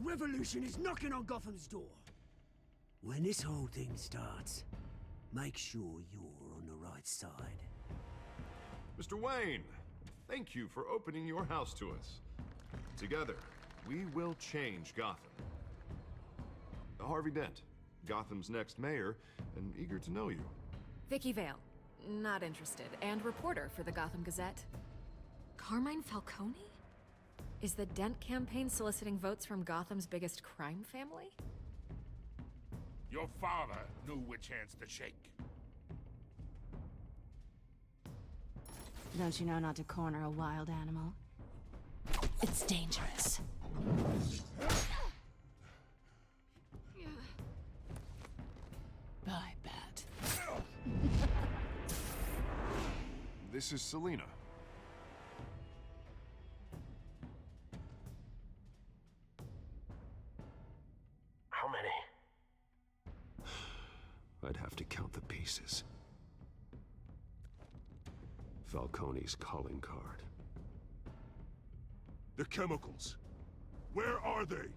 revolution is knocking on Gotham's door. When this whole thing starts, make sure you're on the right side. Mr. Wayne, thank you for opening your house to us. Together, we will change Gotham. Harvey Dent, Gotham's next mayor, and eager to know you. Vicky Vale, not interested, and reporter for the Gotham Gazette. Carmine Falcone? Is the Dent campaign soliciting votes from Gotham's biggest crime family? Your father knew which hands to shake. Don't you know not to corner a wild animal? It's dangerous. Bye, Bat. This is Selina. How many? I'd have to count the pieces. Falcone's calling card. The chemicals. Where are they?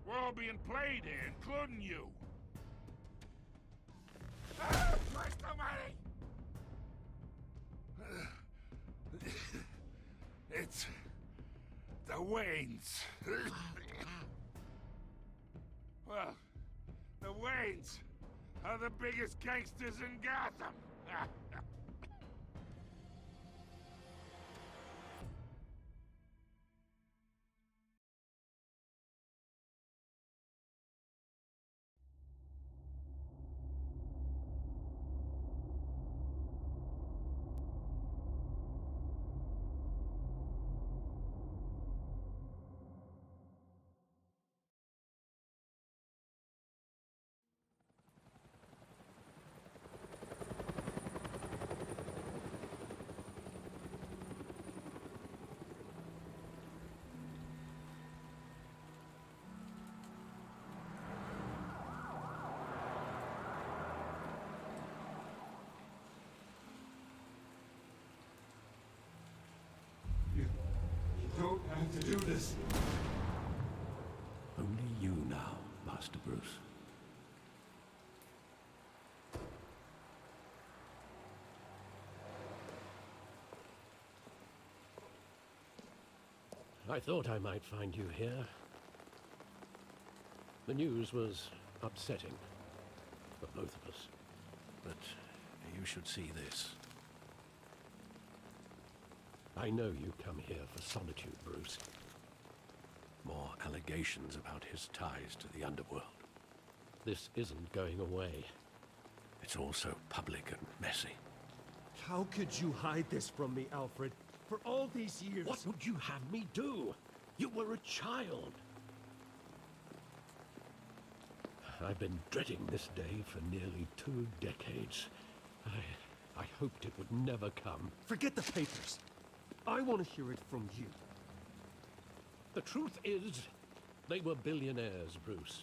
We're all being played here, including you. Ah, Christ almighty! It's the Waynes. Well, the Waynes are the biggest gangsters in Gotham. Don't have to do this. Only you now, Master Bruce. I thought I might find you here. The news was upsetting for both of us. But you should see this. I know you come here for solitude, Bruce. More allegations about his ties to the underworld. This isn't going away. It's also public and messy. How could you hide this from me, Alfred? For all these years... What would you have me do? You were a child. I've been dreading this day for nearly 2 decades. I hoped it would never come. Forget the papers. I want to hear it from you. The truth is, they were billionaires, Bruce.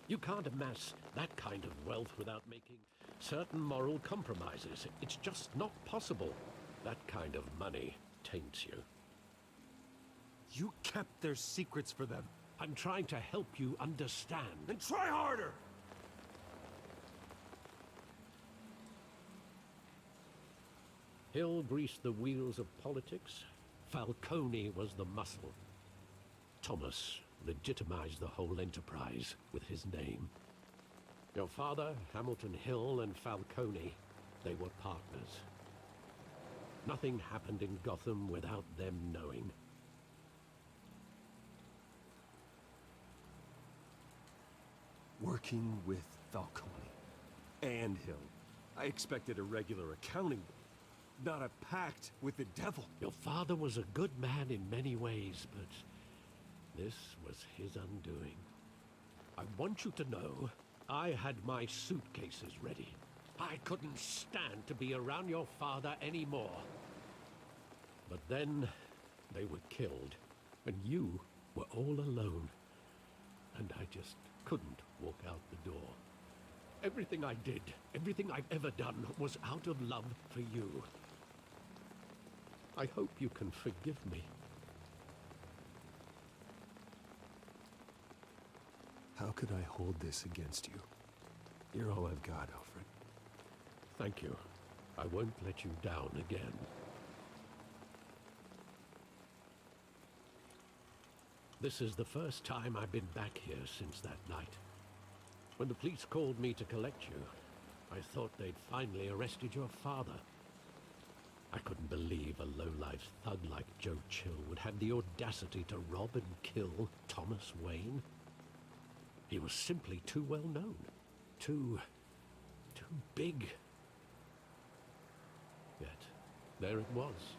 You can't amass that kind of wealth without making certain moral compromises. It's just not possible. That kind of money taints you. You kept their secrets for them. I'm trying to help you understand. Then try harder! Hill greased the wheels of politics. Falcone was the muscle. Thomas legitimized the whole enterprise with his name. Your father, Hamilton Hill, and Falcone, they were partners. Nothing happened in Gotham without them knowing. Working with Falcone and Hill. I expected a regular accounting, not a pact with the devil. Your father was a good man in many ways, but this was his undoing. I want you to know, I had my suitcases ready. I couldn't stand to be around your father anymore. But then, they were killed, and you were all alone. And I just couldn't walk out the door. Everything I did, everything I've ever done, was out of love for you. I hope you can forgive me. How could I hold this against you? You're all I've got, Alfred. Thank you. I won't let you down again. This is the first time I've been back here since that night. When the police called me to collect you, I thought they'd finally arrested your father. I couldn't believe a low-life thug like Joe Chill would have the audacity to rob and kill Thomas Wayne. He was simply too well known. Too big. Yet, there it was.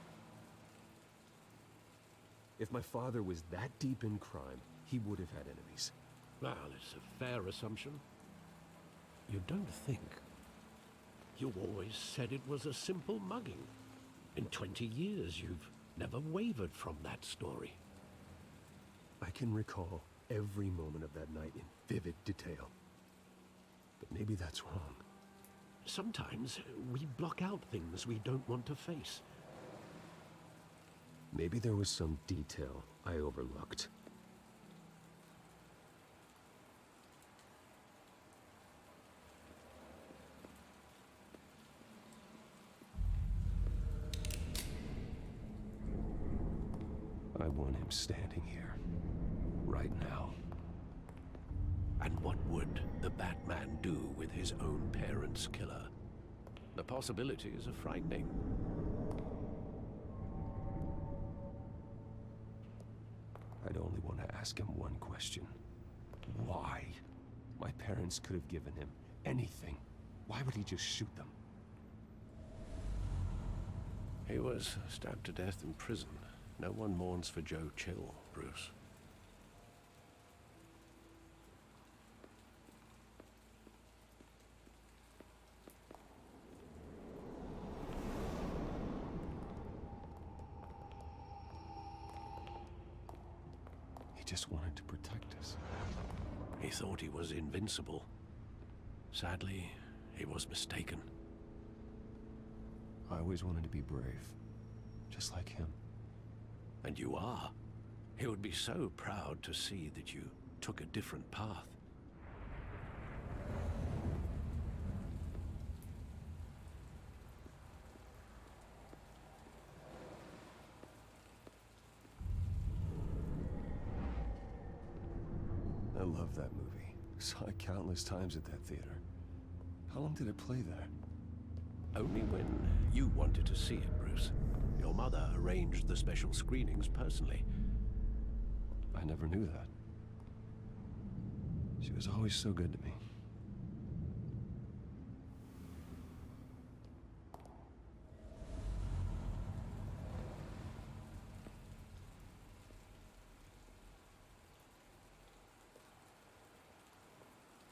If my father was that deep in crime, he would have had enemies. Well, it's a fair assumption. You don't think? You always said it was a simple mugging. In 20 years, you've never wavered from that story. I can recall every moment of that night in vivid detail. But maybe that's wrong. Sometimes we block out things we don't want to face. Maybe there was some detail I overlooked. I want him standing here, right now. And what would the Batman do with his own parents' killer? The possibilities are frightening. I'd only want to ask him one question. Why? My parents could have given him anything. Why would he just shoot them? He was stabbed to death in prison. No one mourns for Joe Chill, Bruce. He just wanted to protect us. He thought he was invincible. Sadly, he was mistaken. I always wanted to be brave, just like him. And you are. He would be so proud to see that you took a different path. I love that movie. Saw it countless times at that theater. How long did it play there? Only when you wanted to see it, Bruce. Your mother arranged the special screenings personally. I never knew that. She was always so good to me.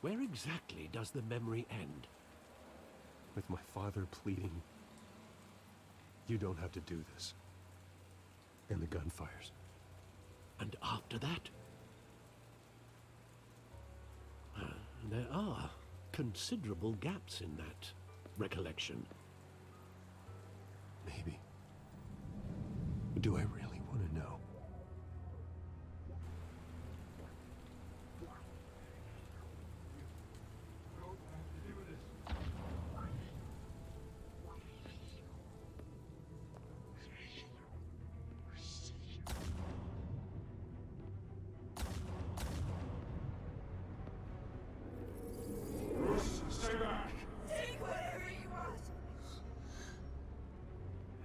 Where exactly does the memory end? With my father pleading, "You don't have to do this." And the gunfires. And after that? There are considerable gaps in that recollection. Maybe. But do I really want to know? Stay back! Take whatever you want.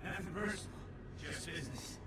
Nothing personal, just business.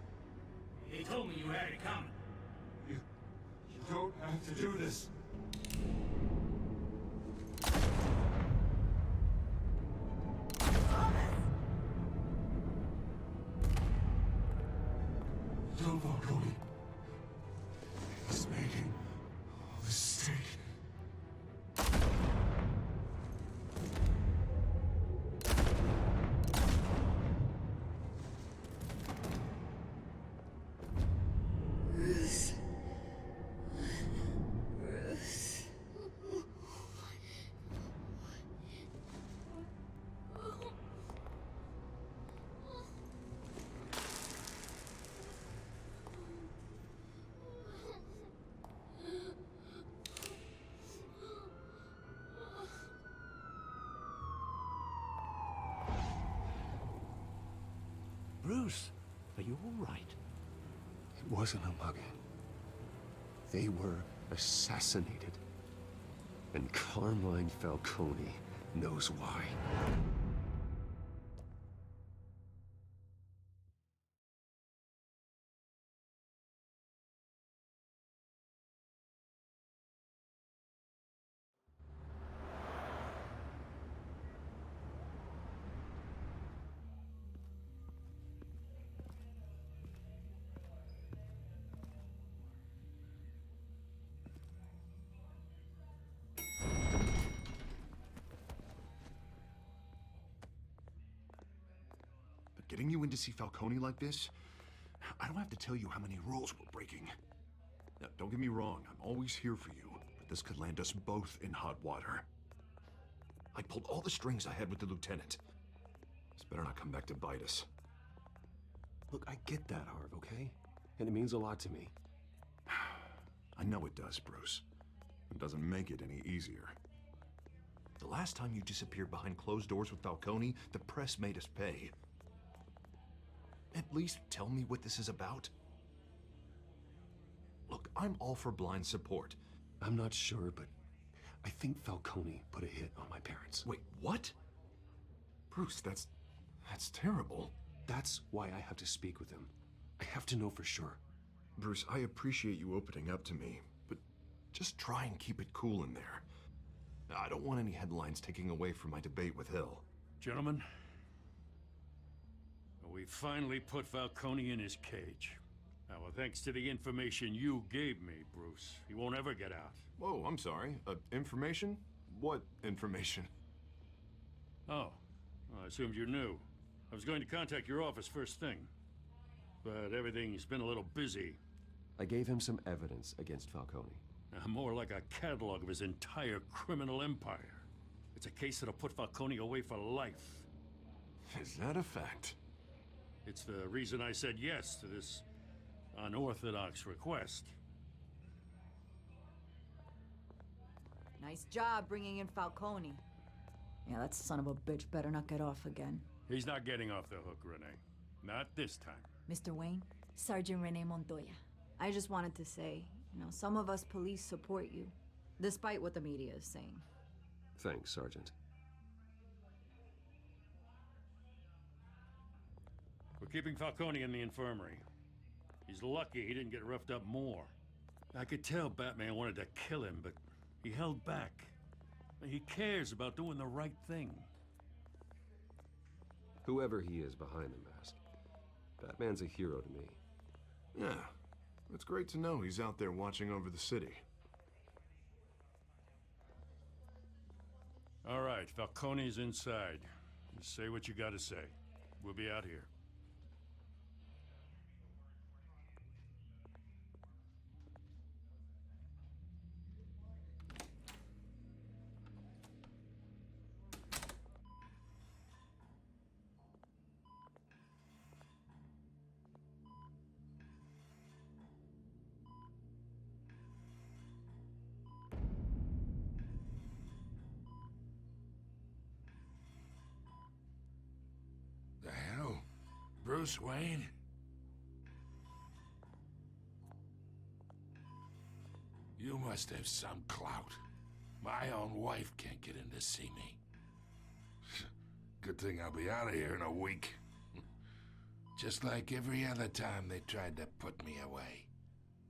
Bruce, are you all right? It wasn't a mugging. They were assassinated. And Carmine Falcone knows why. But getting you in to see Falcone like this, I don't have to tell you how many rules we're breaking. Now, don't get me wrong, I'm always here for you, but this could land us both in hot water. I pulled all the strings I had with the lieutenant. This better not come back to bite us. Look, I get that, Harv, okay? And it means a lot to me. I know it does, Bruce. It doesn't make it any easier. The last time you disappeared behind closed doors with Falcone, the press made us pay. At least tell me what this is about. Look, I'm all for blind support. I'm not sure, but I think Falcone put a hit on my parents. Wait, what? Bruce, that's terrible. That's why I have to speak with him. I have to know for sure. Bruce, I appreciate you opening up to me, but just try and keep it cool in there. I don't want any headlines taking away from my debate with Hill. Gentlemen, we finally put Falcone in his cage. Now, thanks to the information you gave me, Bruce, he won't ever get out. Whoa, I'm sorry. Information? What information? Oh, I assumed you knew. I was going to contact your office first thing, but everything's been a little busy. I gave him some evidence against Falcone. More like a catalog of his entire criminal empire. It's a case that'll put Falcone away for life. Is that a fact? It's the reason I said yes to this unorthodox request. Nice job bringing in Falcone. Yeah, that son of a bitch better not get off again. He's not getting off the hook, Renee. Not this time. Mr. Wayne, Sergeant Renee Montoya. I just wanted to say, some of us police support you, despite what the media is saying. Thanks, Sergeant. We're keeping Falcone in the infirmary. He's lucky he didn't get roughed up more. I could tell Batman wanted to kill him, but he held back. He cares about doing the right thing. Whoever he is behind the mask, Batman's a hero to me. Yeah, it's great to know he's out there watching over the city. All right, Falcone's inside. Just say what you gotta say. We'll be out here. The hell? Bruce Wayne? You must have some clout. My own wife can't get in to see me. Good thing I'll be out of here in a week. Just like every other time they tried to put me away.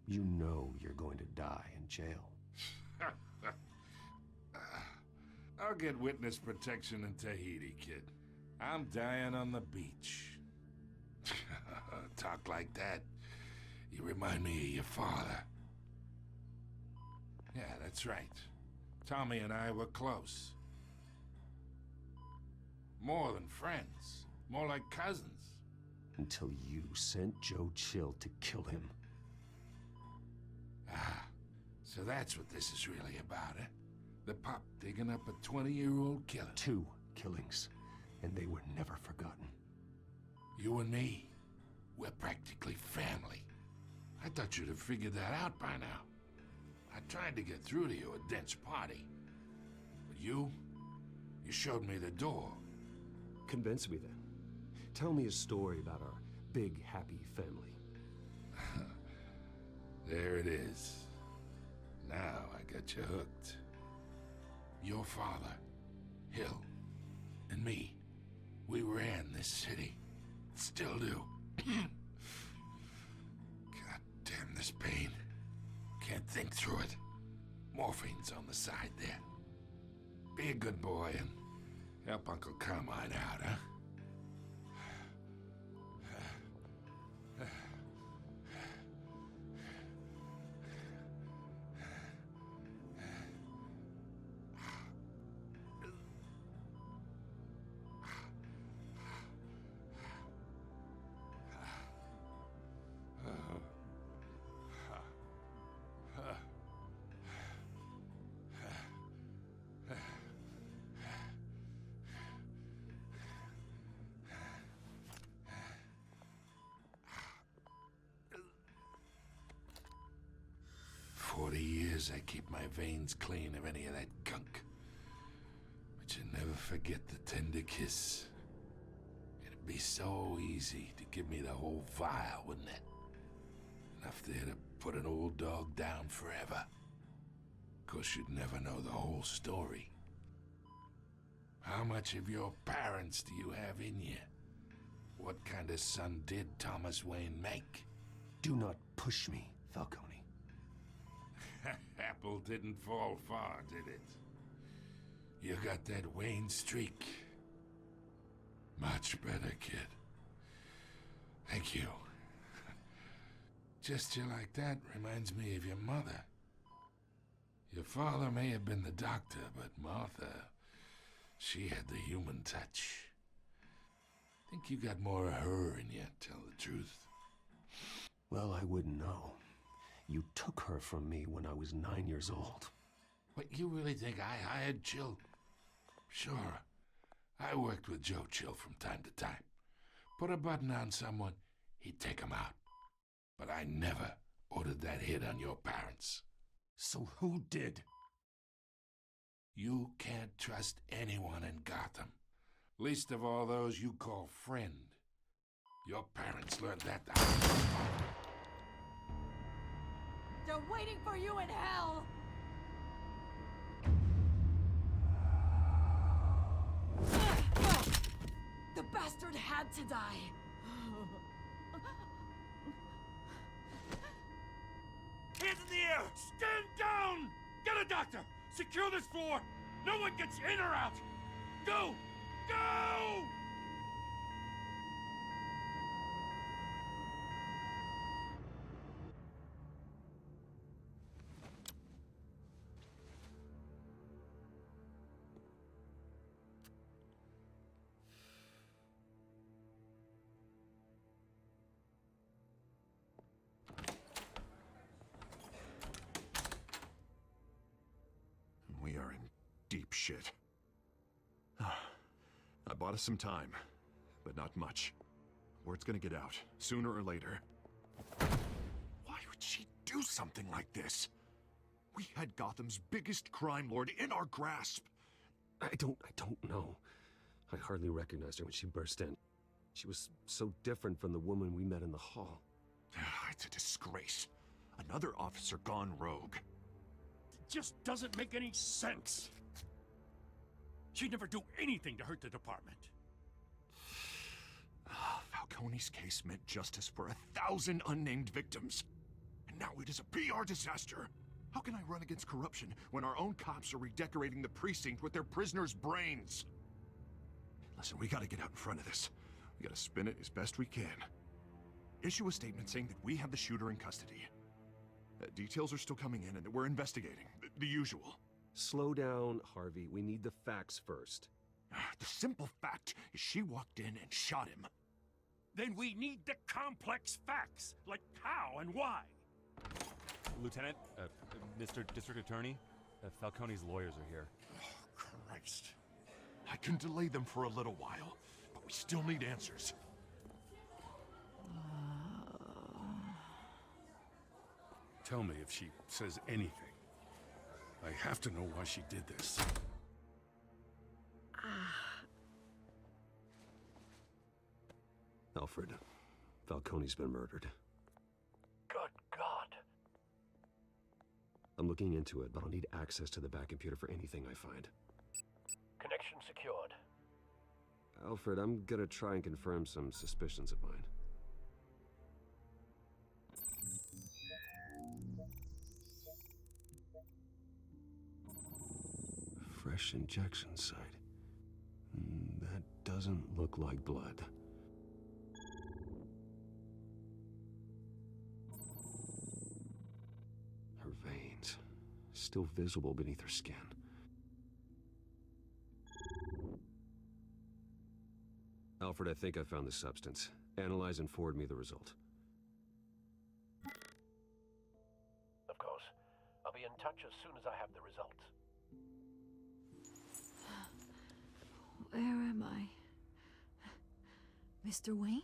You know you're going to die in jail. I'll get witness protection in Tahiti, kid. I'm dying on the beach. Talk like that. You remind me of your father. Yeah, that's right. Tommy and I were close. More than friends. More like cousins. Until you sent Joe Chill to kill him. Ah, so that's what this is really about, eh? The pup digging up a 20-year-old killer. 2 killings, and they were never forgotten. You and me, we're practically family. I thought you'd have figured that out by now. I tried to get through to you at Dent's party. But you showed me the door. Convince me then. Tell me a story about our big, happy family. There it is. Now I got you hooked. Your father, Hill, and me, we ran this city. Still do. God damn this pain. Can't think through it. Morphine's on the side there. Be a good boy and help Uncle Carmine out, huh? I keep my veins clean of any of that gunk. But you never forget the tender kiss. It'd be so easy to give me the whole vial, wouldn't it? Enough there to put an old dog down forever. Of course, you'd never know the whole story. How much of your parents do you have in you? What kind of son did Thomas Wayne make? Do not push me, Falcone. Apple didn't fall far, did it? You got that Wayne streak. Much better, kid. Thank you. Gesture like that reminds me of your mother. Your father may have been the doctor, but Martha, she had the human touch. Think you got more of her in you, tell the truth. Well, I wouldn't know. You took her from me when I was 9 years old. What, you really think I hired Chill? Sure. I worked with Joe Chill from time to time. Put a button on someone, he'd take him out. But I never ordered that hit on your parents. So who did? You can't trust anyone in Gotham. Least of all those you call friend. Your parents learned that the hard way. They're waiting for you in hell! The bastard had to die! Hands in the air! Stand down! Get a doctor! Secure this floor! No one gets in or out! Go! Go! We are in deep shit. I bought us some time, but not much. Word's gonna get out, sooner or later. Why would she do something like this? We had Gotham's biggest crime lord in our grasp. I don't know. I hardly recognized her when she burst in. She was so different from the woman we met in the hall. It's a disgrace. Another officer gone rogue. It just doesn't make any sense. She'd never do anything to hurt the department. Falcone's case meant justice for 1,000 unnamed victims. And now it is a PR disaster. How can I run against corruption when our own cops are redecorating the precinct with their prisoners' brains? Listen, we gotta get out in front of this. We gotta spin it as best we can. Issue a statement saying that we have the shooter in custody. Details are still coming in and that we're investigating. The usual. Slow down, Harvey. We need the facts first. The simple fact is she walked in and shot him. Then we need the complex facts, like how and why. Lieutenant, Mr. District Attorney, Falcone's lawyers are here. Oh, Christ. I can delay them for a little while, but we still need answers. Tell me if she says anything. I have to know why she did this. Alfred, Falcone's been murdered. Good God. I'm looking into it, but I'll need access to the back computer for anything I find. Connection secured. Alfred, I'm gonna try and confirm some suspicions of mine. Fresh injection site. That doesn't look like blood. Her veins, still visible beneath her skin. Alfred, I think I found the substance. Analyze and forward me the result. Of course. I'll be in touch as soon as I have the results. Where am I? Mr. Wayne?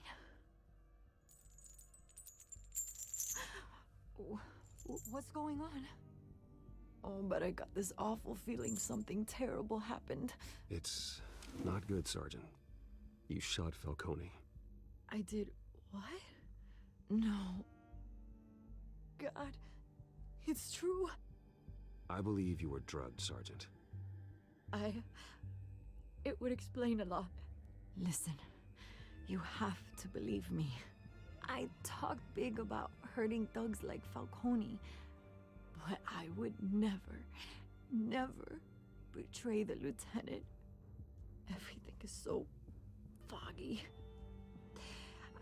What's going on? Oh, but I got this awful feeling something terrible happened. It's not good, Sergeant. You shot Falcone. I did what? No. God, it's true. I believe you were drugged, Sergeant. It would explain a lot. Listen, you have to believe me. I talk big about hurting thugs like Falcone, but I would never, never betray the lieutenant. Everything is so foggy.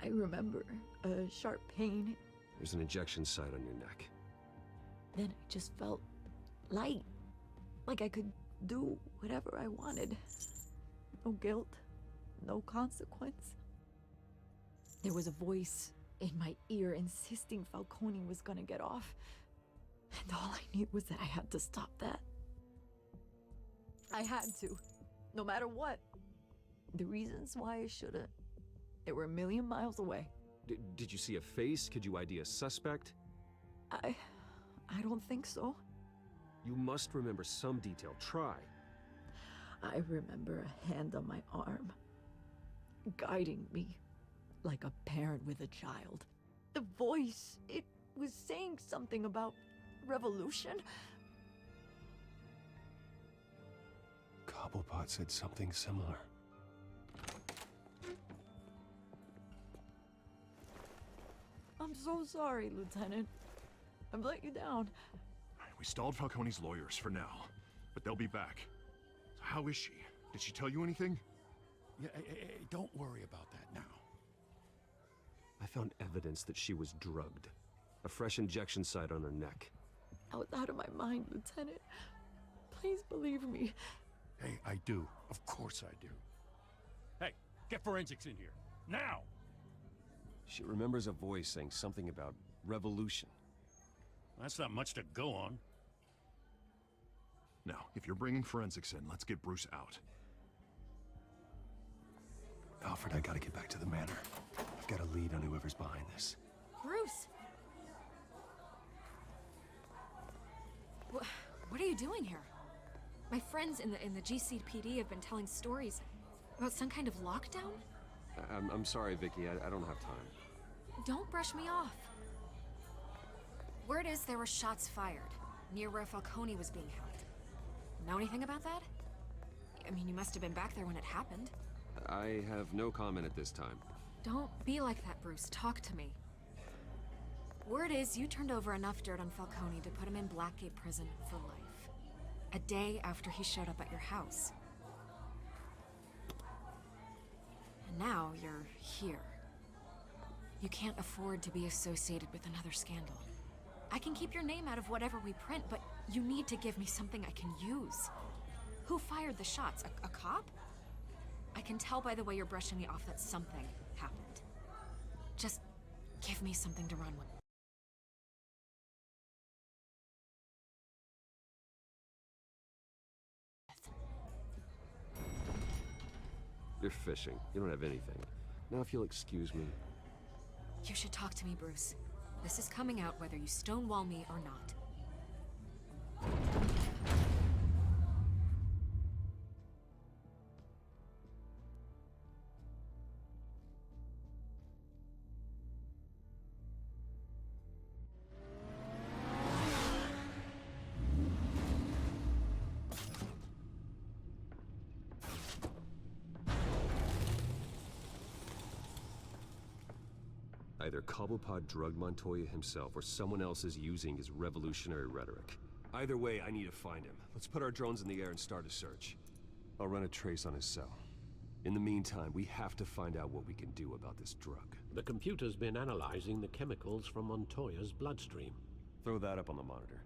I remember a sharp pain. There's an injection site on your neck. Then I just felt light, like I could do whatever I wanted. No guilt, no consequence. There was a voice in my ear insisting Falcone was gonna get off. And all I knew was that I had to stop that. I had to, no matter what. The reasons why I shouldn't, they were a million miles away. Did you see a face? Could you ID a suspect? I don't think so. You must remember some detail. Try. I remember a hand on my arm, guiding me like a parent with a child. The voice, it was saying something about revolution. Cobblepot said something similar. I'm so sorry, Lieutenant. I've let you down. We stalled Falcone's lawyers for now, but they'll be back. So how is she? Did she tell you anything? Yeah, hey, don't worry about that now. I found evidence that she was drugged. A fresh injection site on her neck. I was out of my mind, Lieutenant. Please believe me. Hey, I do. Of course I do. Hey, get forensics in here. Now! She remembers a voice saying something about revolution. That's not much to go on. Now, if you're bringing forensics in, let's get Bruce out. Alfred, I gotta get back to the manor. I've got a lead on whoever's behind this. Bruce! What are you doing here? My friends in the GCPD have been telling stories about some kind of lockdown? I'm sorry, Vicky. I don't have time. Don't brush me off. Word is there were shots fired near where Falcone was being held. Know anything about that? I mean, you must have been back there when it happened. I have no comment at this time. Don't be like that, Bruce. Talk to me. Word is you turned over enough dirt on Falcone to put him in Blackgate Prison for life. A day after he showed up at your house. And now you're here. You can't afford to be associated with another scandal. I can keep your name out of whatever we print, but you need to give me something I can use. Who fired the shots? A cop? I can tell by the way you're brushing me off that something happened. Just give me something to run with. You're fishing. You don't have anything. Now if you'll excuse me. You should talk to me, Bruce. This is coming out whether you stonewall me or not. Either Cobblepot drugged Montoya himself, or someone else is using his revolutionary rhetoric. Either way, I need to find him. Let's put our drones in the air and start a search. I'll run a trace on his cell. In the meantime, we have to find out what we can do about this drug. The computer's been analyzing the chemicals from Montoya's bloodstream. Throw that up on the monitor.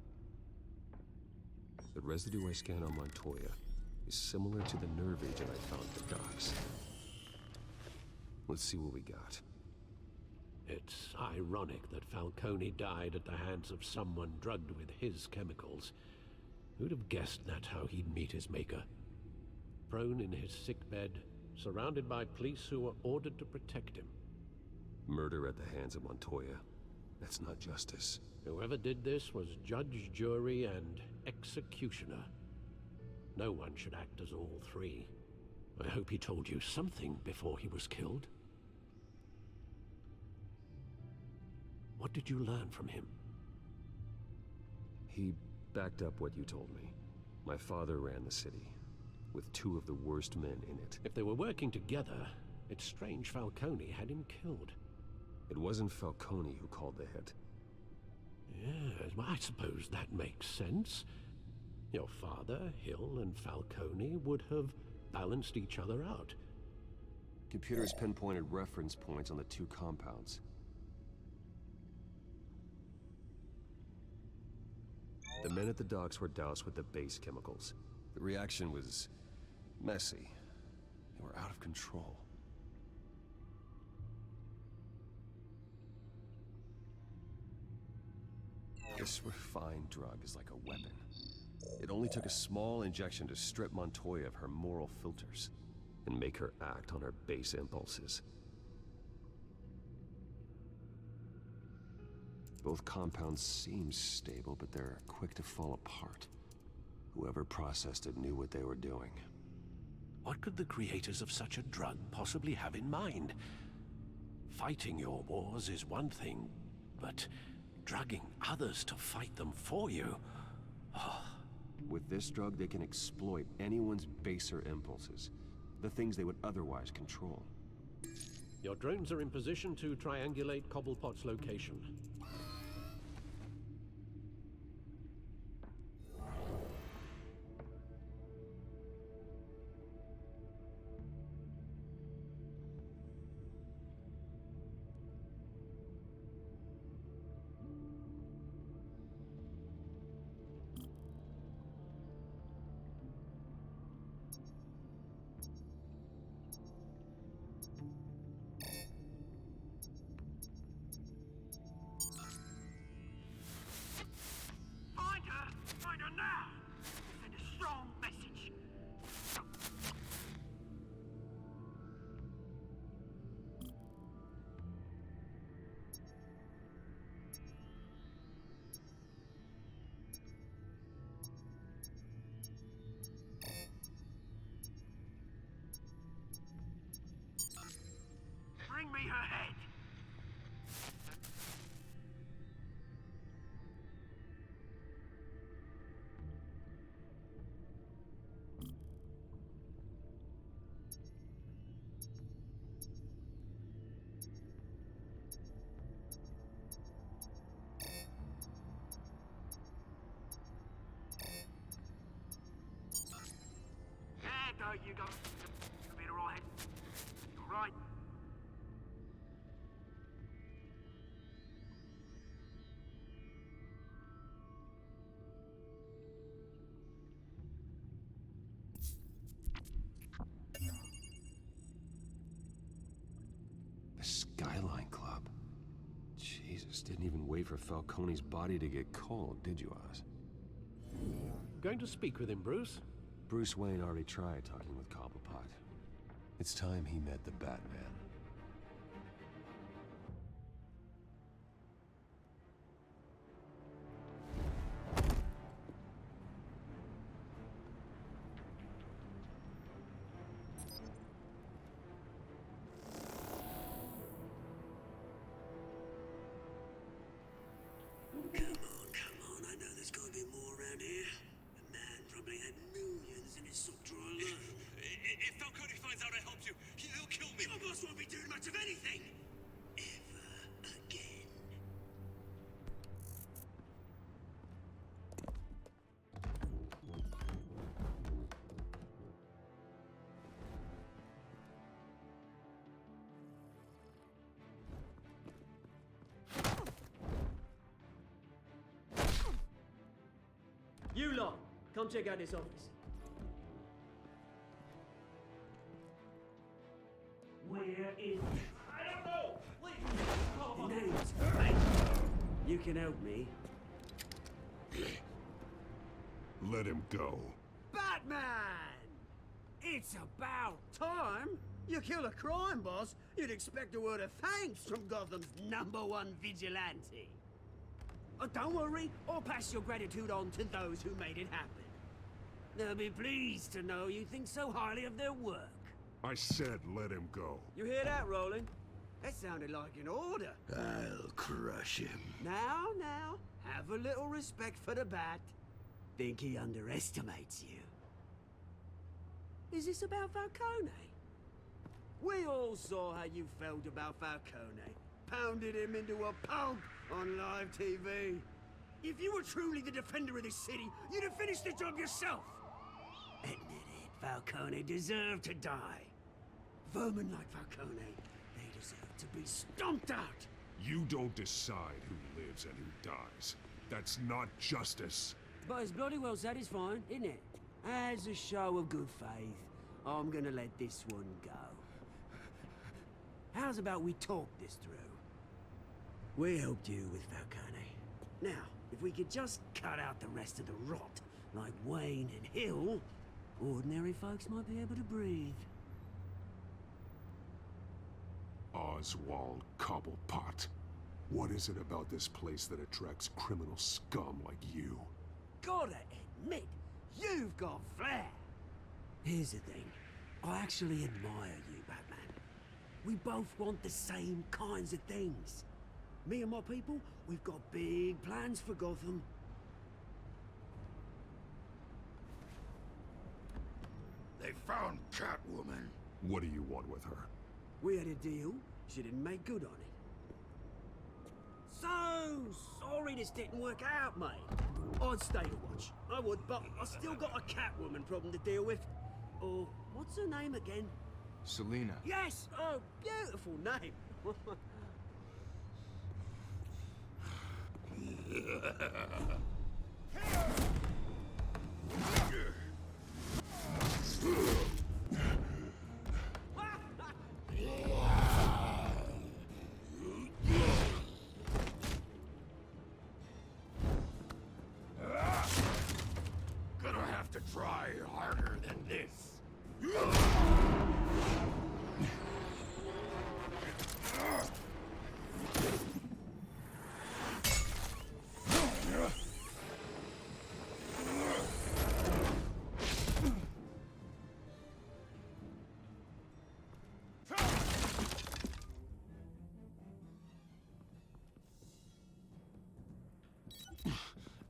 The residue I scanned on Montoya is similar to the nerve agent I found at the docks. Let's see what we got. It's ironic that Falcone died at the hands of someone drugged with his chemicals. Who'd have guessed that's how he'd meet his maker? Prone in his sickbed, surrounded by police who were ordered to protect him. Murder at the hands of Montoya. That's not justice. Whoever did this was judge, jury, and executioner. No one should act as all three. I hope he told you something before he was killed. What did you learn from him? He backed up what you told me. My father ran the city, with two of the worst men in it. If they were working together, it's strange Falcone had him killed. It wasn't Falcone who called the hit. Yes, well, I suppose that makes sense. Your father, Hill, and Falcone would have balanced each other out. Computers pinpointed reference points on the two compounds. The men at the docks were doused with the base chemicals. The reaction was messy. They were out of control. This refined drug is like a weapon. It only took a small injection to strip Montoya of her moral filters and make her act on her base impulses. Both compounds seem stable, but they're quick to fall apart. Whoever processed it knew what they were doing. What could the creators of such a drug possibly have in mind? Fighting your wars is one thing, but drugging others to fight them for you? With this drug, they can exploit anyone's baser impulses, the things they would otherwise control. Your drones are in position to triangulate Cobblepot's location. Find her now! Send a strong message. Bring me her head. There you go. You'll be alright. You're right. The Skyline Club. Jesus, didn't even wait for Falcone's body to get cold, did you, Oz? Going to speak with him, Bruce? Bruce Wayne already tried talking with Cobblepot. It's time he met the Batman. Come on, I know there's gotta be more around here. The man probably had millions in his sock drawer alone. If Falcone finds out I helped you, he'll kill me. Your boss won't be Come check out this office. Where is... I don't know! Please! The name's right. You can help me. Let him go. Batman! It's about time. You kill a crime boss, you'd expect a word of thanks from Gotham's #1 vigilante. Oh, don't worry, I'll pass your gratitude on to those who made it happen. They'll be pleased to know you think so highly of their work. I said let him go. You hear that, Roland? That sounded like an order. I'll crush him. Now, have a little respect for the Bat. Think he underestimates you. Is this about Falcone? We all saw how you felt about Falcone. Pounded him into a pulp on live TV. If you were truly the defender of this city, you'd have finished the job yourself. Admit it, Falcone deserved to die. Vermin like Falcone, they deserve to be stomped out. You don't decide who lives and who dies. That's not justice. But it's bloody well satisfying, isn't it? As a show of good faith, I'm gonna let this one go. How's about we talk this through? We helped you with Falcone. Now, if we could just cut out the rest of the rot, like Wayne and Hill, ordinary folks might be able to breathe. Oswald Cobblepot. What is it about this place that attracts criminal scum like you? Gotta admit, you've got flair. Here's the thing. I actually admire you, Batman. We both want the same kinds of things. Me and my people, we've got big plans for Gotham. They found Catwoman. What do you want with her? We had a deal. She didn't make good on it. So sorry this didn't work out, mate. I'd stay to watch. I would, but I still got a Catwoman problem to deal with. Oh, what's her name again? Selina. Yes! Oh, beautiful name. Gonna have to try harder than this.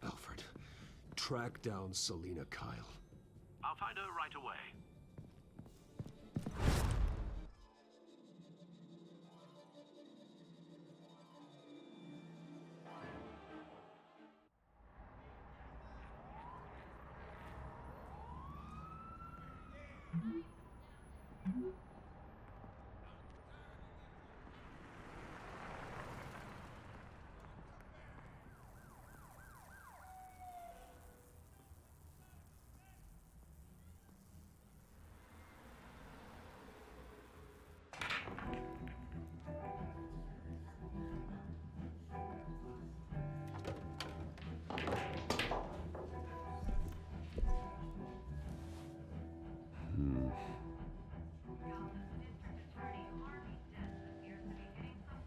Alfred, track down Selina Kyle. I'll find her right away.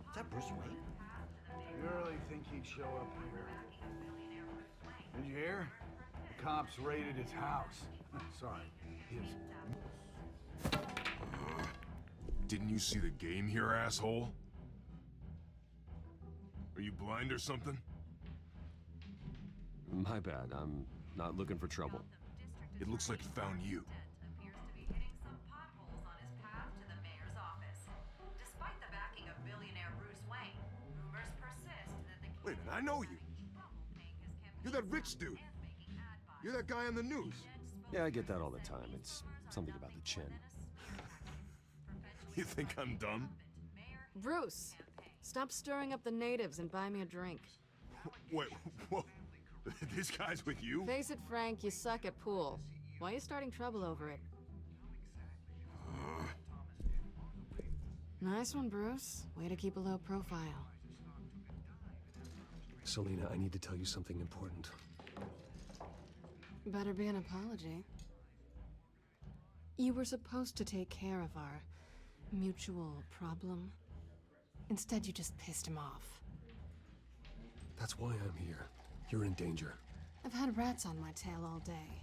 Is that Bruce Wayne? You really think he'd show up here? Did you hear? The cops raided his house. Sorry, his... Didn't you see the game here, asshole? Are you blind or something? My bad. I'm not looking for trouble. It looks like it found you. Wait a minute, I know you. You're that rich dude. You're that guy on the news. Yeah, I get that all the time. It's something about the chin. You think I'm dumb? Bruce, stop stirring up the natives and buy me a drink. Wait, This guy's with you? Face it, Frank, you suck at pool. Why are you starting trouble over it? Nice one, Bruce. Way to keep a low profile. Selena, I need to tell you something important. Better be an apology. You were supposed to take care of our mutual problem. Instead, you just pissed him off. That's why I'm here. You're in danger. I've had rats on my tail all day.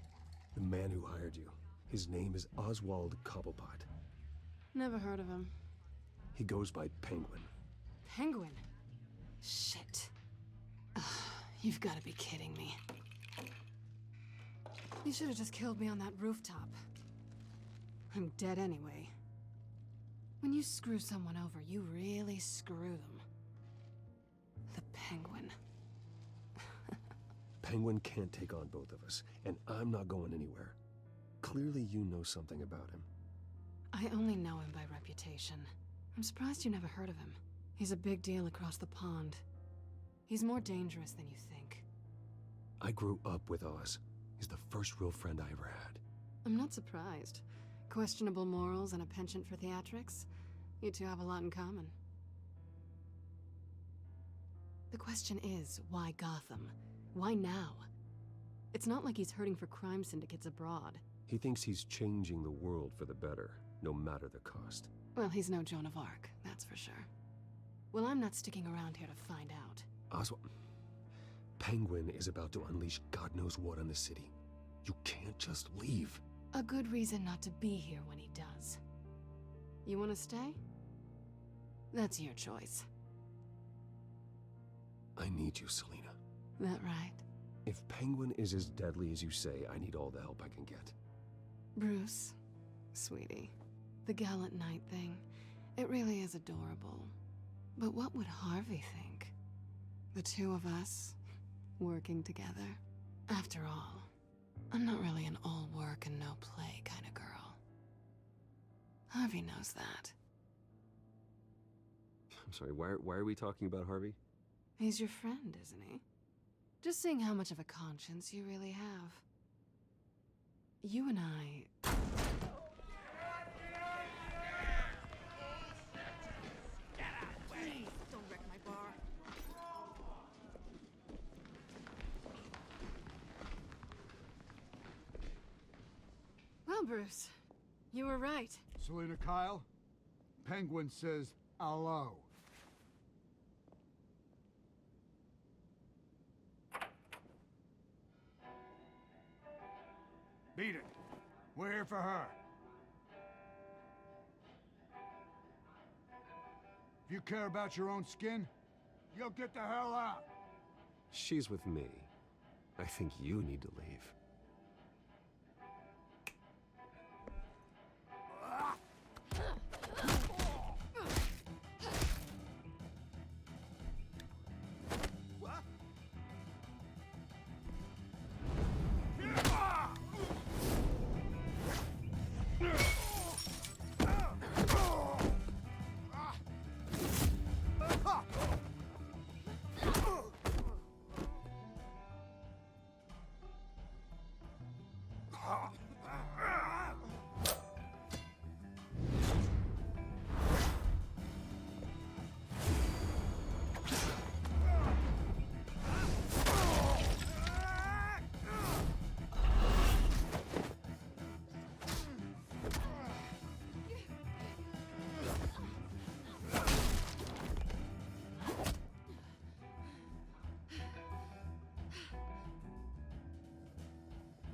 The man who hired you, his name is Oswald Cobblepot. Never heard of him. He goes by Penguin. Penguin? Shit. Ugh, you've got to be kidding me. You should have just killed me on that rooftop. I'm dead anyway. When you screw someone over, you really screw them. The Penguin. Penguin can't take on both of us, and I'm not going anywhere. Clearly you know something about him. I only know him by reputation. I'm surprised you never heard of him. He's a big deal across the pond. He's more dangerous than you think. I grew up with Oz. He's the first real friend I ever had. I'm not surprised. Questionable morals and a penchant for theatrics. You two have a lot in common. The question is, why Gotham? Why now? It's not like he's hurting for crime syndicates abroad. He thinks he's changing the world for the better, no matter the cost. Well, he's no Joan of Arc, that's for sure. Well, I'm not sticking around here to find out. Oswald... Penguin is about to unleash God knows what on the city. You can't just leave. A good reason not to be here when he does. You want to stay? That's your choice. I need you, Selena. That right? If Penguin is as deadly as you say, I need all the help I can get. Bruce, sweetie, the gallant knight thing, it really is adorable. But what would Harvey think? The two of us, working together? After all, I'm not really an all work and no play kind of girl. Harvey knows that. I'm sorry, why are we talking about Harvey? He's your friend, isn't he? Just seeing how much of a conscience you really have. You and I... Don't wreck my bar. Well, Bruce, you were right. Selena Kyle, Penguin says hello. Beat it. We're here for her. If you care about your own skin, you'll get the hell out. She's with me. I think you need to leave.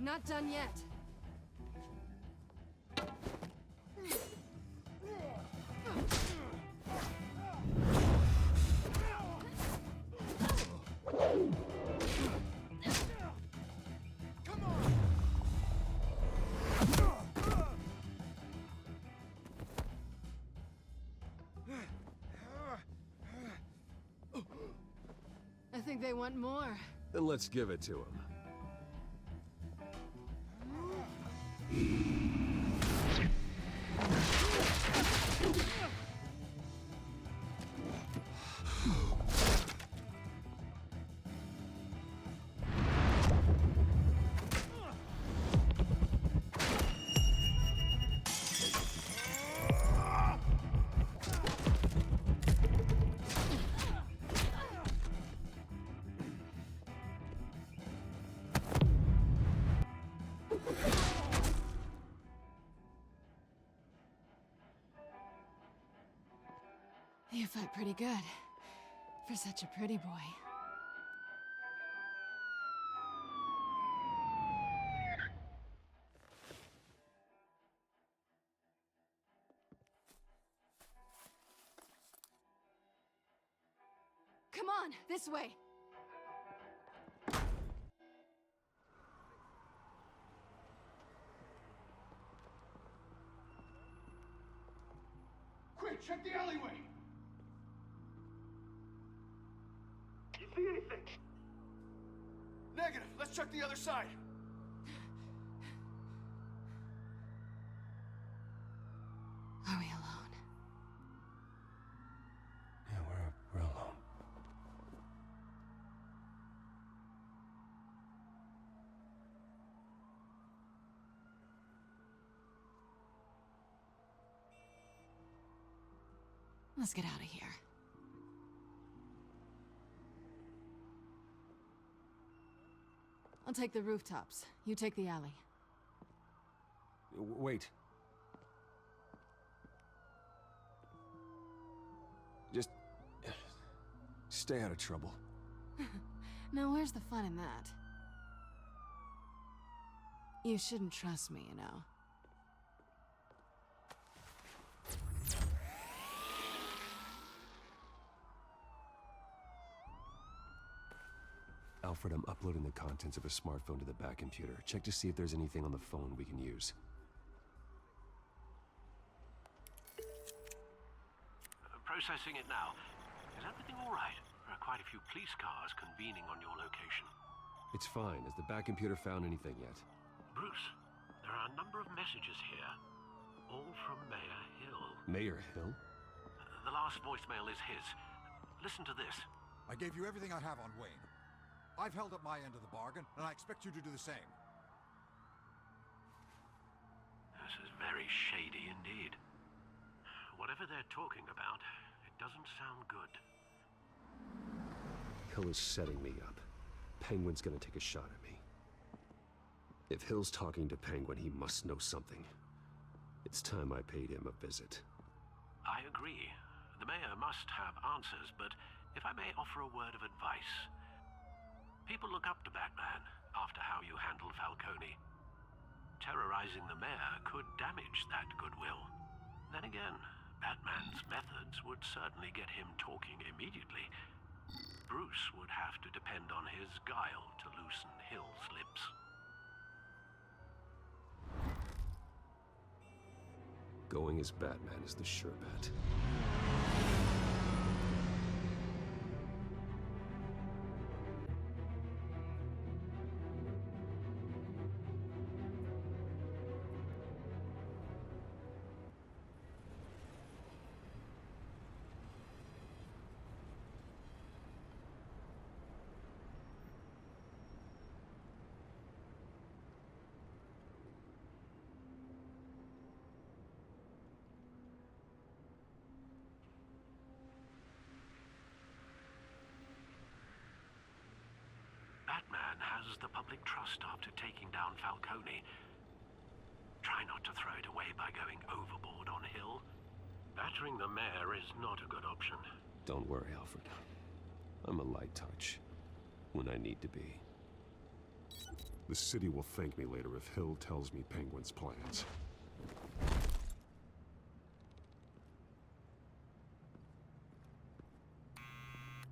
Not done yet. I think they want more. Then let's give it to him. You fight pretty good. For such a pretty boy. Come on, this way! Quick, check the alleyway! You see anything? Negative. Let's check the other side. Are we alone? Yeah, we're alone. Let's get out of here. I'll take the rooftops. You take the alley. Wait. Just stay out of trouble. Now, where's the fun in that? You shouldn't trust me, you know. Alfred, I'm uploading the contents of a smartphone to the back computer. Check to see if there's anything on the phone we can use. Processing it now. Is everything all right? There are quite a few police cars convening on your location. It's fine. Has the back computer found anything yet? Bruce, there are a number of messages here. All from Mayor Hill. Mayor Hill? The last voicemail is his. Listen to this. I gave you everything I have on Wayne. I've held up my end of the bargain, and I expect you to do the same. This is very shady indeed. Whatever they're talking about, it doesn't sound good. Hill is setting me up. Penguin's gonna take a shot at me. If Hill's talking to Penguin, he must know something. It's time I paid him a visit. I agree. The mayor must have answers, but if I may offer a word of advice. People look up to Batman after how you handled Falcone. Terrorizing the mayor could damage that goodwill. Then again, Batman's methods would certainly get him talking immediately. Bruce would have to depend on his guile to loosen Hill's lips. Going as Batman is the sure bet. Batman has the public trust after taking down Falcone. Try not to throw it away by going overboard on Hill. Battering the mayor is not a good option. Don't worry, Alfred. I'm a light touch when I need to be. The city will thank me later if Hill tells me Penguin's plans.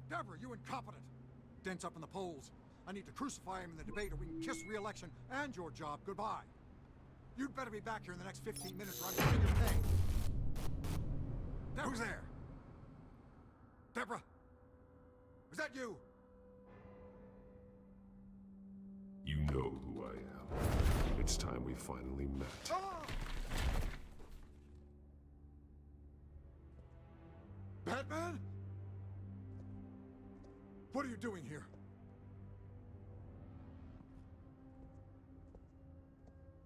Deborah, you incompetent! Dents up in the polls. I need to crucify him in the debate or we can kiss re-election and your job goodbye. You'd better be back here in the next 15 minutes or I'm getting your pay. Who's there? Deborah? Was that you? You know who I am. It's time we finally met. Ah! Batman? What are you doing here?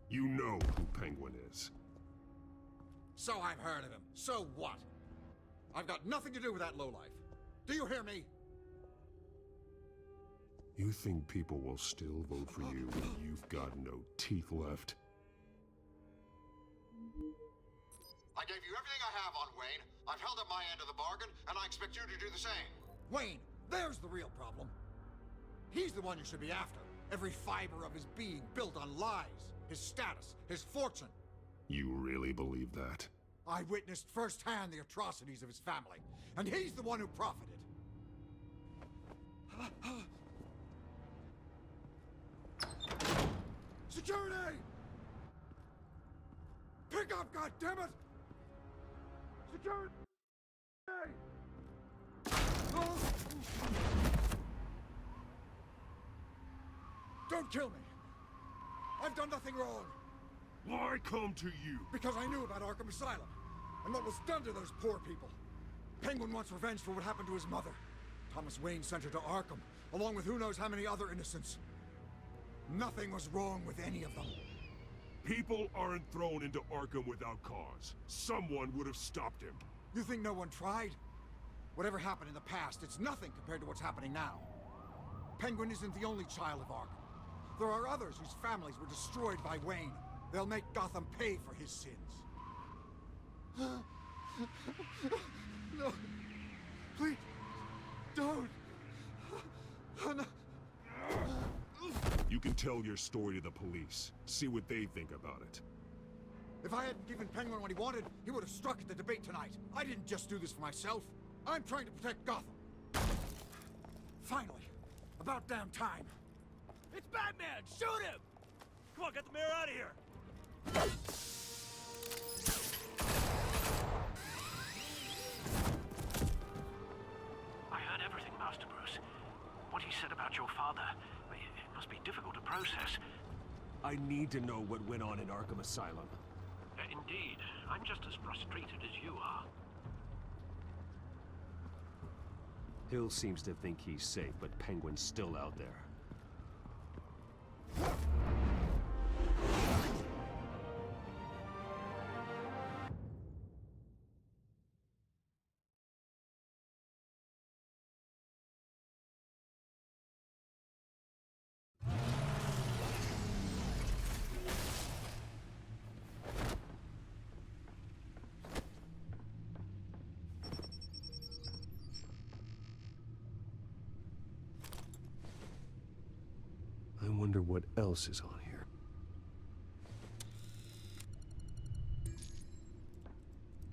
You know who Penguin is. So I've heard of him. So what? I've got nothing to do with that lowlife. Do you hear me? You think people will still vote for you when you've got no teeth left? I gave you everything I have on Wayne. I've held up my end of the bargain, and I expect you to do the same. Wayne, there's the real problem. He's the one you should be after. Every fiber of his being built on lies, his status, his fortune. You really believe that? I witnessed firsthand the atrocities of his family, and he's the one who profited. Security! Pick up, goddammit! Security! Oh. Don't kill me! I've done nothing wrong! Why come to you? Because I knew about Arkham Asylum, and what was done to those poor people. Penguin wants revenge for what happened to his mother. Thomas Wayne sent her to Arkham, along with who knows how many other innocents. Nothing was wrong with any of them. People aren't thrown into Arkham without cause. Someone would have stopped him. You think no one tried? Whatever happened in the past, it's nothing compared to what's happening now. Penguin isn't the only child of Arkham. There are others whose families were destroyed by Wayne. They'll make Gotham pay for his sins. No. Please. Don't. Oh, no. You can tell your story to the police. See what they think about it. If I hadn't given Penguin what he wanted, he would have struck at the debate tonight. I didn't just do this for myself. I'm trying to protect Gotham. Finally. About damn time. It's Batman! Shoot him! Come on, get the mayor out of here! I heard everything, Master Bruce. What he said about your father, it must be difficult to process. I need to know what went on in Arkham Asylum. Indeed. I'm just as frustrated as you are. Hill seems to think he's safe, but Penguin's still out there. I wonder what else is on here.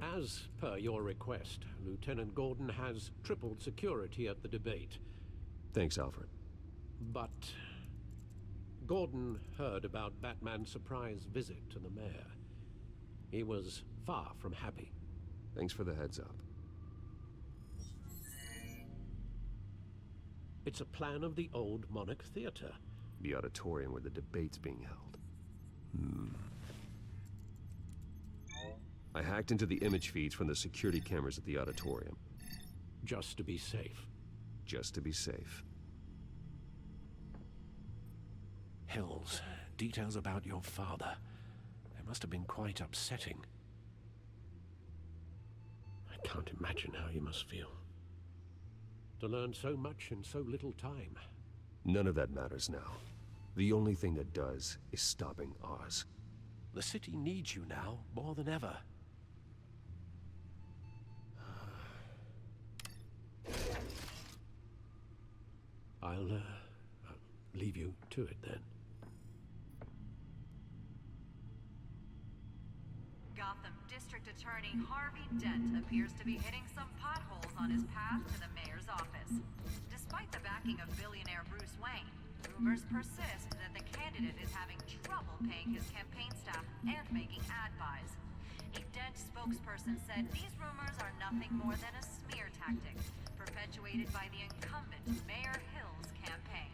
As per your request, Lieutenant Gordon has tripled security at the debate. Thanks, Alfred. But Gordon heard about Batman's surprise visit to the mayor. He was far from happy. Thanks for the heads up. It's a plan of the old Monarch Theater. The auditorium where the debate's being held. I hacked into the image feeds from the security cameras at the auditorium. Just to be safe. Just to be safe. Hills, details about your father. They must have been quite upsetting. I can't imagine how you must feel. To learn so much in so little time. None of that matters now. The only thing that does is stopping Oz. The city needs you now, more than ever. I'll leave you to it then. Gotham District Attorney Harvey Dent appears to be hitting some potholes on his path to the mayor's office. Despite the backing of billionaire Bruce Wayne, rumors persist that the candidate is having trouble paying his campaign staff and making ad buys. A Dent spokesperson said these rumors are nothing more than a smear tactic, perpetuated by the incumbent Mayor Hill's campaign.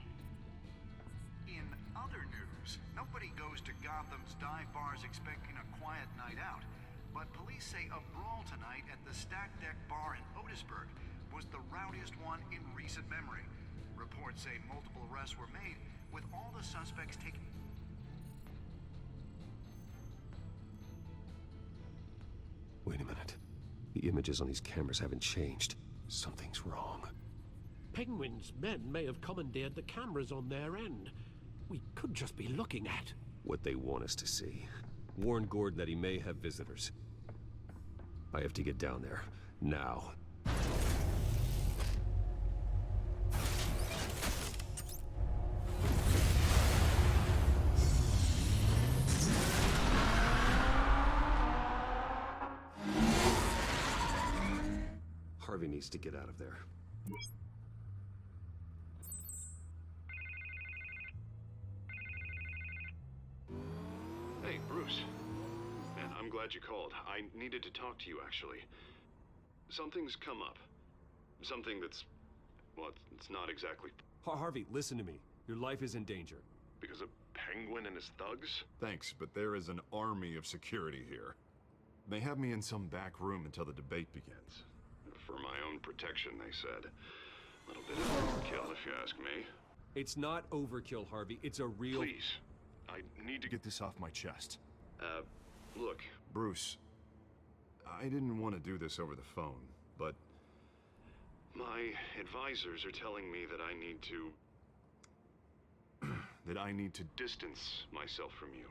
In other news, nobody goes to Gotham's dive bars expecting a quiet night out, but police say a brawl tonight at the Stack Deck Bar in Otisburg was the rowdiest one in recent memory. Reports say multiple arrests were made, with all the suspects taken. Wait a minute. The images on these cameras haven't changed. Something's wrong. Penguin's men may have commandeered the cameras on their end. We could just be looking at what they want us to see. Warn Gordon that he may have visitors. I have to get down there. Now. Harvey needs to get out of there. Hey, Bruce. Man, I'm glad you called. I needed to talk to you, actually. Something's come up. Something that's... well, it's not exactly... Harvey, listen to me. Your life is in danger. Because of Penguin and his thugs? Thanks, but there is an army of security here. They have me in some back room until the debate begins. For my own protection, they said. A little bit of overkill, if you ask me. It's not overkill, Harvey. It's a real... Please. I need to get this off my chest. Look, Bruce. I didn't want to do this over the phone, but... my advisors are telling me that I need to... that I need to distance myself from you.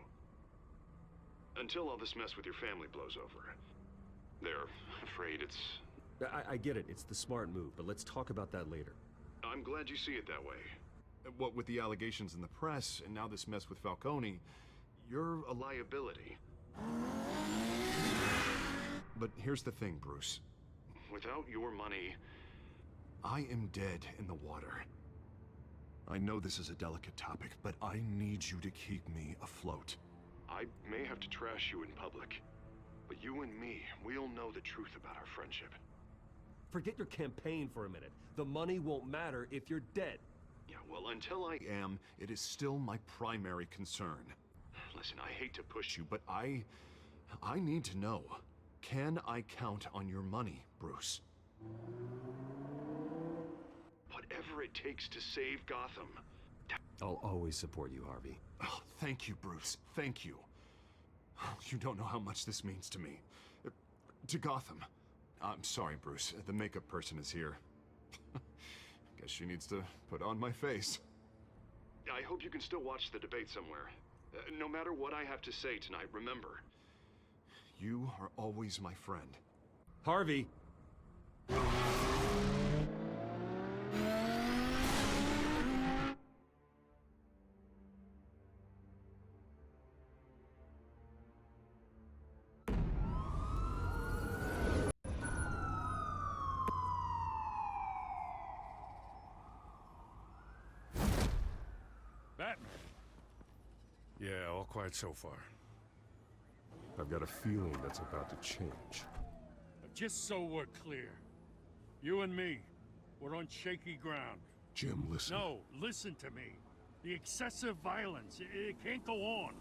Until all this mess with your family blows over. They're afraid it's... I get it. It's the smart move, but let's talk about that later. I'm glad you see it that way. What with the allegations in the press, and now this mess with Falcone, you're a liability. But here's the thing, Bruce. Without your money, I am dead in the water. I know this is a delicate topic, but I need you to keep me afloat. I may have to trash you in public, but you and me, we'll know the truth about our friendship. Forget your campaign for a minute. The money won't matter if you're dead. Yeah, well, until I am, it is still my primary concern. Listen, I hate to push you, but I need to know. Can I count on your money, Bruce? Whatever it takes to save Gotham. I'll always support you, Harvey. Oh, thank you, Bruce. Thank you. You don't know how much this means to me. To Gotham. I'm sorry, Bruce. The makeup person is here. Guess she needs to put on my face. I hope you can still watch the debate somewhere. No matter what I have to say tonight, remember, you are always my friend. Harvey! Batman. Yeah, all quiet so far. I've got a feeling that's about to change. Just so we're clear, you and me, we're on shaky ground. Jim, listen. No, listen to me. The excessive violence, it can't go on.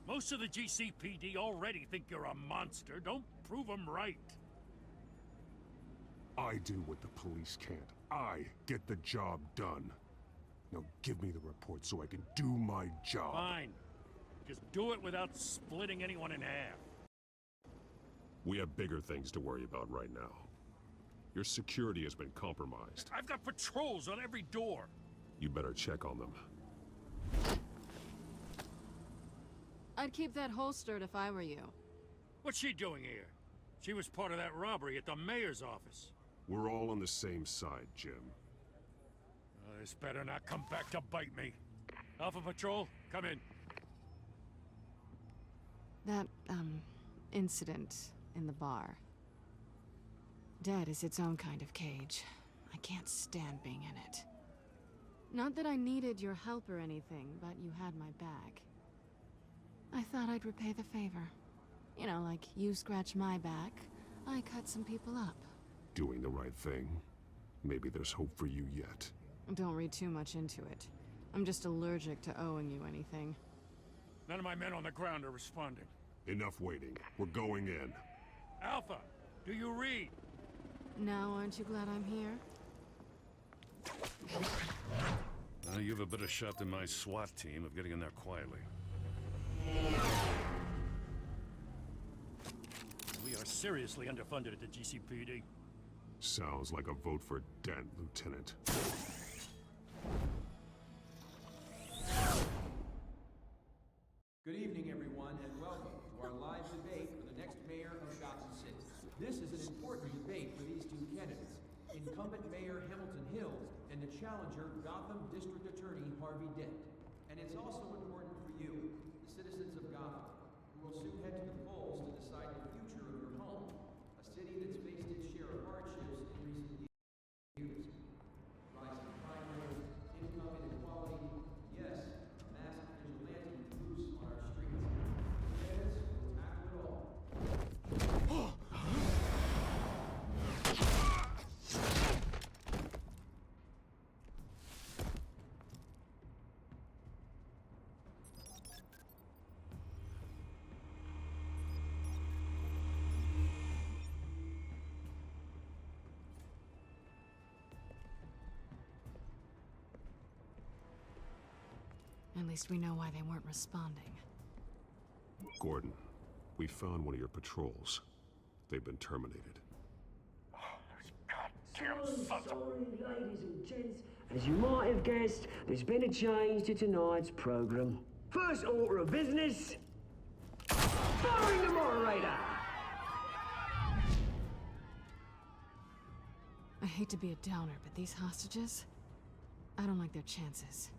Most of the GCPD already think you're a monster. Don't prove them right. I do what the police can't. I get the job done. Now give me the report so I can do my job. Fine. Just do it without splitting anyone in half. We have bigger things to worry about right now. Your security has been compromised. I've got patrols on every door. You better check on them. I'd keep that holstered if I were you. What's she doing here? She was part of that robbery at the mayor's office. We're all on the same side, Jim. This better not come back to bite me. Alpha Patrol, come in. That, incident in the bar. Dead is its own kind of cage. I can't stand being in it. Not that I needed your help or anything, but you had my back. I thought I'd repay the favor. You know, like you scratch my back, I cut some people up. Doing the right thing. Maybe there's hope for you yet. Don't read too much into it. I'm just allergic to owing you anything. None of my men on the ground are responding. Enough waiting. We're going in. Alpha, Do you read? Now, aren't you glad I'm here? You have a better shot than my SWAT team of getting in there quietly. We are seriously underfunded at the GCPD. Sounds like a vote for Dent, Lieutenant. Good evening, everyone, and welcome to our live debate for the next mayor of Gotham City. This is an important debate for these two candidates, incumbent Mayor Hamilton Hills and the challenger Gotham District Attorney Harvey Dent. And it's also important for you, the citizens of Gotham, who will soon head to the polls to decide the future of your home, a city that's faced its share of hardships in recent years. Rising crime rates, income inequality, yes, a massive vigilante loose on our streets. Candidates will tackle it all. At least we know why they weren't responding. Gordon, we found one of your patrols. They've been terminated. Sorry, ladies and gents. As you might have guessed, there's been a change to tonight's program. First order of business, firing the moderator. I hate to be a downer, but these hostages, I don't like their chances.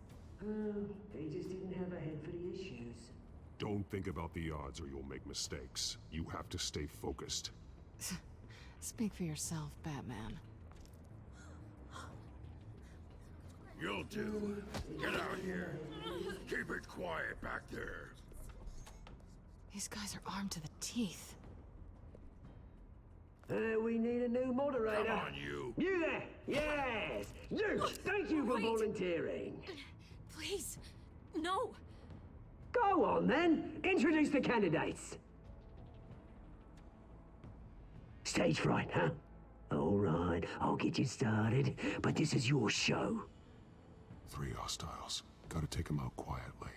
They just didn't have a head for the issues. Don't think about the odds or you'll make mistakes. You have to stay focused. Speak for yourself, Batman. You'll do. Get out here. Keep it quiet back there. These guys are armed to the teeth. We need a new moderator. Come on, you. You there! Yes! You! Thank you for volunteering. Please, no. Go on then. Introduce the candidates. Stage fright, huh? All right, I'll get you started, but this is your show. 3 hostiles. Gotta take them out quietly.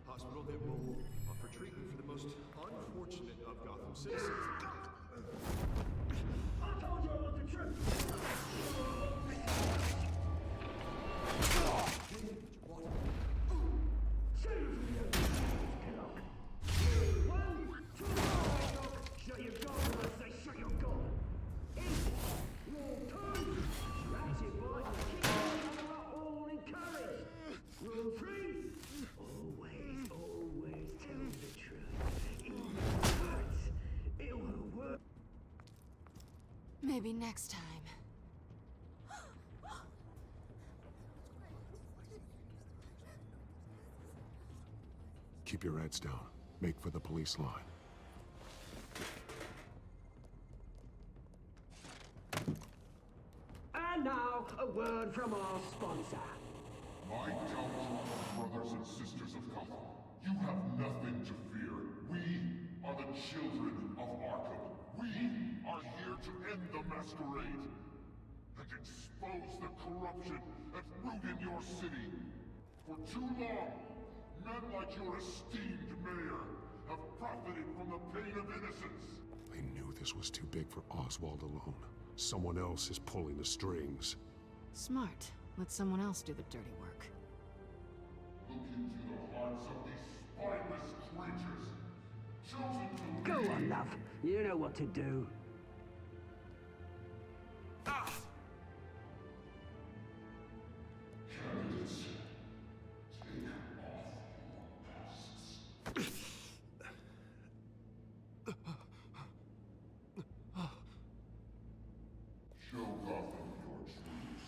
Hospital that will offer treatment for the most unfortunate of Gotham citizens. I told you I want the truth. Shut your gun when I say shut your gun. Rule 2. Ratchet boys are all encouraged. Rule 3. Always tell the truth. Even if it hurts, it will work. Maybe next time. Keep your heads down. Make for the police line. And now, a word from our sponsor. My gallant brothers and sisters of Gotham, you have nothing to fear. We are the children of Arkham. We are here to end the masquerade and expose the corruption at root in your city. For too long, men like your esteemed mayor have profited from the pain of innocence. They knew this was too big for Oswald alone. Someone else is pulling the strings. Smart. Let someone else do the dirty work. Look into the hearts of these spineless creatures. Chosen to Go on, love. You know what to do. Candidates, take off your masks. Show Gotham your true selves.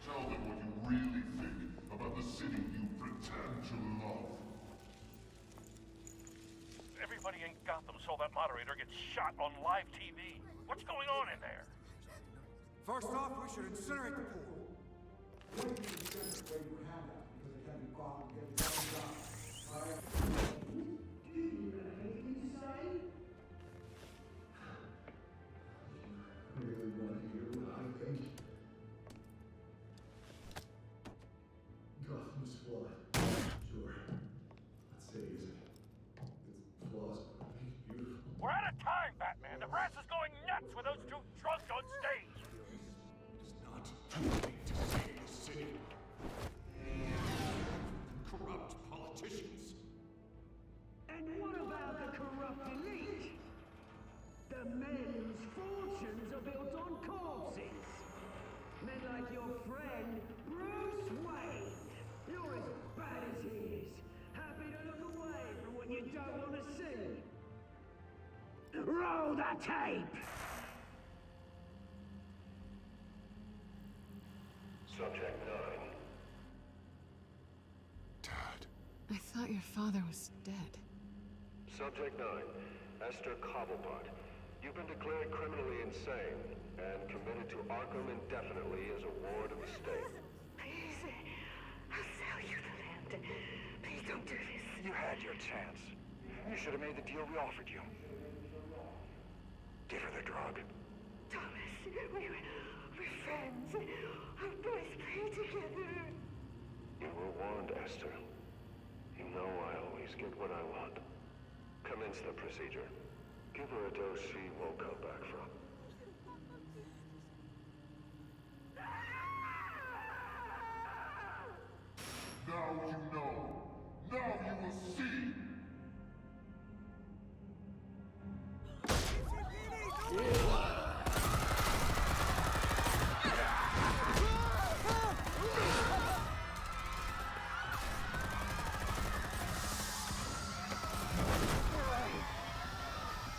Tell them what you really think about the city you pretend to love. Everybody in Gotham saw that moderator get shot on live TV. What's going on in there? First off, we should incinerate the pool. Gotham's flawed. Sure. Let's say it's flaws, but it's beautiful. We're out of time, Batman. The brass is going nuts with those two drunks on stage. It is not too late to save the city. Corrupt politicians. And what about the corrupt elite? The men whose fortunes are built on corpses. Men like your friend, Bruce Wayne. You're as bad as he is. Happy to look away from what you don't want to see. Roll the tape! Subject 9. Dad. I thought your father was dead. Subject 9. Esther Cobblepot. You've been declared criminally insane and committed to Arkham indefinitely as a ward of the state. Please, I'll sell you the land. Please don't do this. You had your chance. You should have made the deal we offered you. Give her the drug. Thomas, we're friends. Our boys play together. You were warned, Esther. You know I always get what I want. Commence the procedure. Give her a dose she won't come back from. Now you know. Now you will see.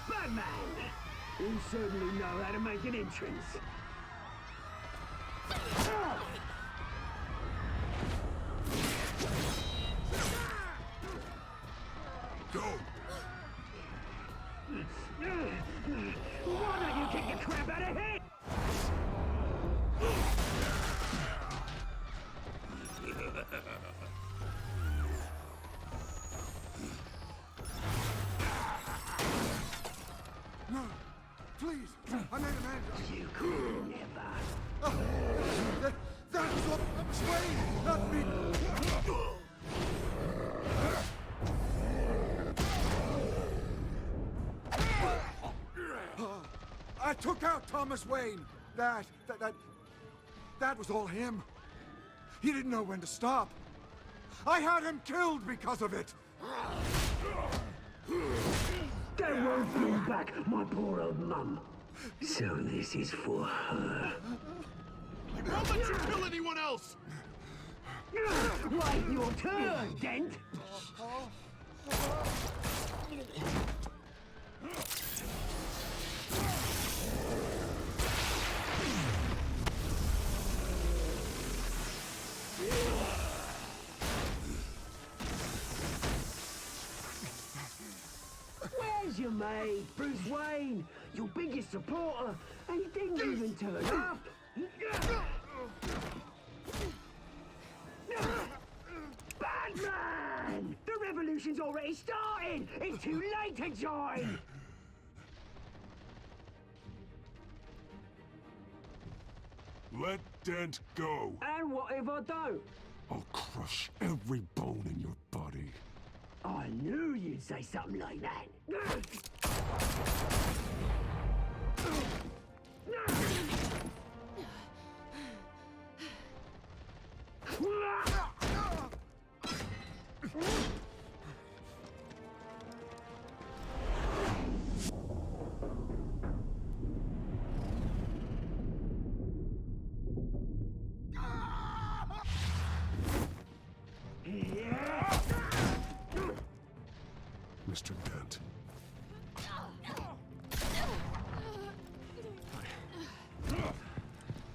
Batman! You certainly know how to make an entrance. Go! Why don't you kick the crap out of him? No, please, I made a man. You could never. That was what Wayne, not me. I took out Thomas Wayne. That was all him. He didn't know when to stop. I had him killed because of it. That won't bring back my poor old mum. So this is for her. I won't let you kill anyone else! Wait your turn, Dent! Where's your mate, Bruce Wayne? Your biggest supporter, and he didn't even turn up. Batman! The revolution's already started! It's too late to join! Let Dent go. And what if I don't? I'll crush every bone in your body. I knew you'd say something like that. Mr. Dent.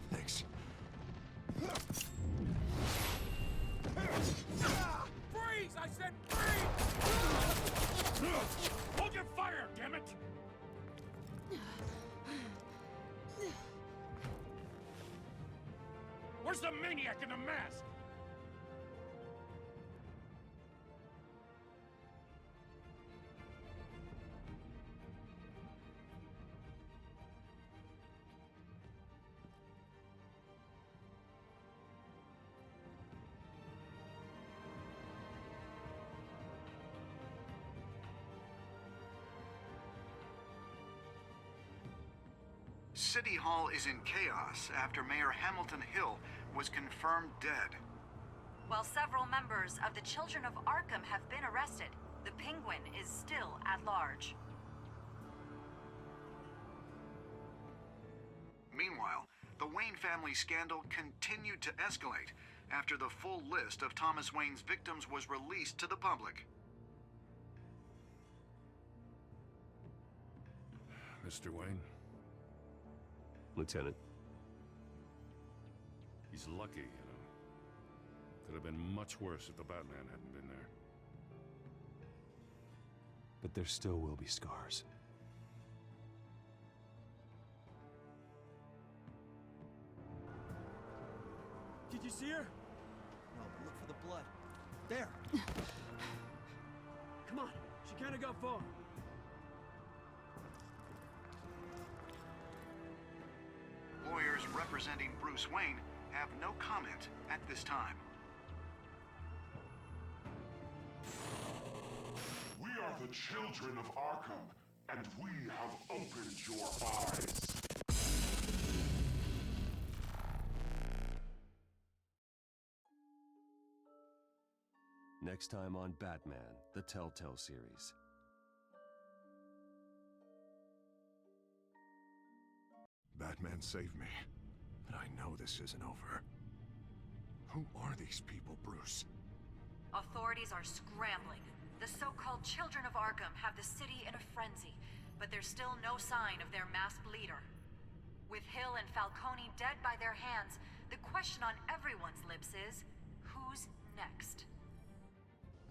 Thanks. Freeze! I said freeze! Hold your fire, damn it! Where's the maniac in the mask? City Hall is in chaos after Mayor Hamilton Hill was confirmed dead. While several members of the Children of Arkham have been arrested, the Penguin is still at large. Meanwhile, the Wayne family scandal continued to escalate after the full list of Thomas Wayne's victims was released to the public. Mr. Wayne? Lieutenant. He's lucky, you know. Could have been much worse if the Batman hadn't been there. But there still will be scars. Did you see her? No, but look for the blood. There! Come on, she can't have got far. Lawyers representing Bruce Wayne have no comment at this time. We are the children of Arkham, and we have opened your eyes. Next time on Batman, the Telltale series. Batman saved me, but I know this isn't over. Who are these people, Bruce? Authorities are scrambling. The so-called Children of Arkham have the city in a frenzy, but there's still no sign of their masked leader. With Hill and Falcone dead by their hands, the question on everyone's lips is, who's next?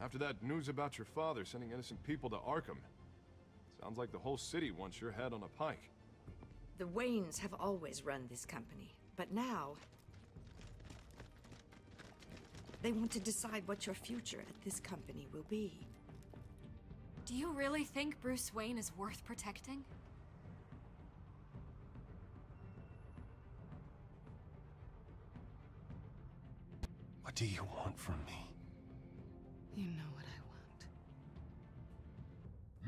After that news about your father sending innocent people to Arkham, sounds like the whole city wants your head on a pike. The Waynes have always run this company, but now they want to decide what your future at this company will be. Do you really think Bruce Wayne is worth protecting? What do you want from me? You know what I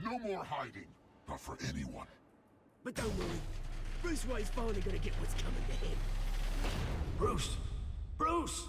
want. No more hiding, not for anyone. But don't worry, Bruce Wayne's finally gonna get what's coming to him. Bruce! Bruce!